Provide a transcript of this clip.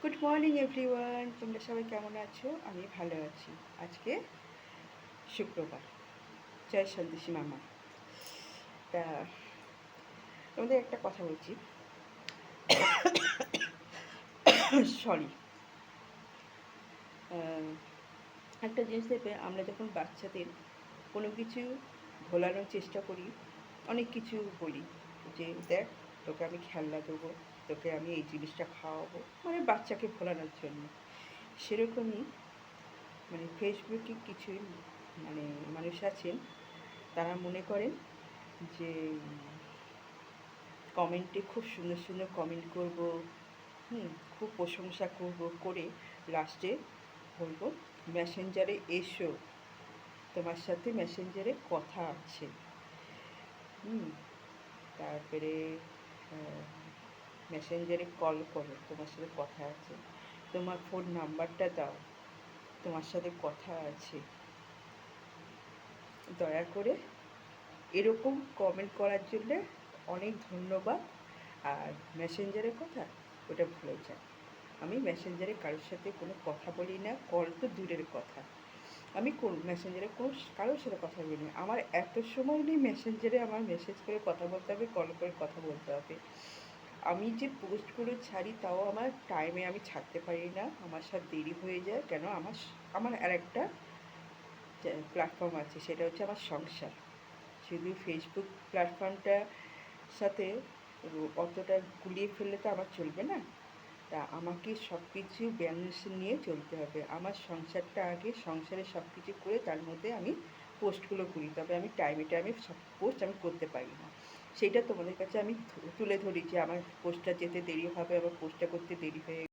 Good morning everyone, তোমরা সবাই কেমন আছো? আমি ভালো আছি। আজকে শুক্রবার, জয় সন্তোষী মামা। তা তোমাদের একটা কথা বলছি, সরি। একটা জিনিস দেখবে, আমরা যখন বাচ্চাদের কোনো কিছু ভোলানোর চেষ্টা করি, অনেক কিছু বলি যে দেখ, তোকে আমি খেলনা দেবো, তোকে আমি এই জিনিসটা খাওয়াবো, মানে বাচ্চাকে ভোলানোর জন্য। সেরকমই মানে ফেসবুকে কিছু মানে মানুষ আছেন, তারা মনে করেন যে কমেন্টে খুব সুন্দর সুন্দর কমেন্ট করব, খুব প্রশংসা করব, করে লাস্টে বলবো মেসেঞ্জারে এসো, তোমার সাথে মেসেঞ্জারে কথা আছে। তারপরে মেসেঞ্জারে কল করো, তোমার সাথে কথা আছে, তোমার ফোন নাম্বারটা দাও, তোমার সাথে কথা আছে। দয়া করে এরকম কমেন্ট করার জন্যে অনেক ধন্যবাদ। আর মেসেঞ্জারের কথা ওটা ভুলে যান। আমি মেসেঞ্জারে কারোর সাথে কোনো কথা বলি না, কল তো দূরের কথা। আমি কোন মেসেঞ্জারে কোনো কারোর সাথে কথা বলি না। আমার এত সময় নেই মেসেঞ্জারে আমার মেসেজ করে কথা বলতে হবে, কল করে কথা বলতে হবে। আমি যে পোস্টগুলো ছাড়ি তাও আমার টাইমে আমি ছাড়তে পারি না, আমার সব দেরি হয়ে যায়। কেন, আমার আর একটা প্ল্যাটফর্ম আছে, সেটা হচ্ছে আমার সংসার। শুধু ফেসবুক প্ল্যাটফর্মটার সাথে অতটা গুলিয়ে ফেললে তো আমার চলবে না। তা আমাকে সব কিছু ব্যালেন্স নিয়ে চলতে হবে। আমার সংসারটা আগে, সংসারে সব কিছু করে তার মধ্যে আমি পোস্টগুলো করি, তবে আমি টাইমে টাইমে সব পোস্ট আমি করতে পারি না। সেইটা তোমাদের কাছে আমি তুলে ধরি যে আমার পোস্টটা যেতে দেরি হবে, আমার পোস্টটা করতে দেরি হয়ে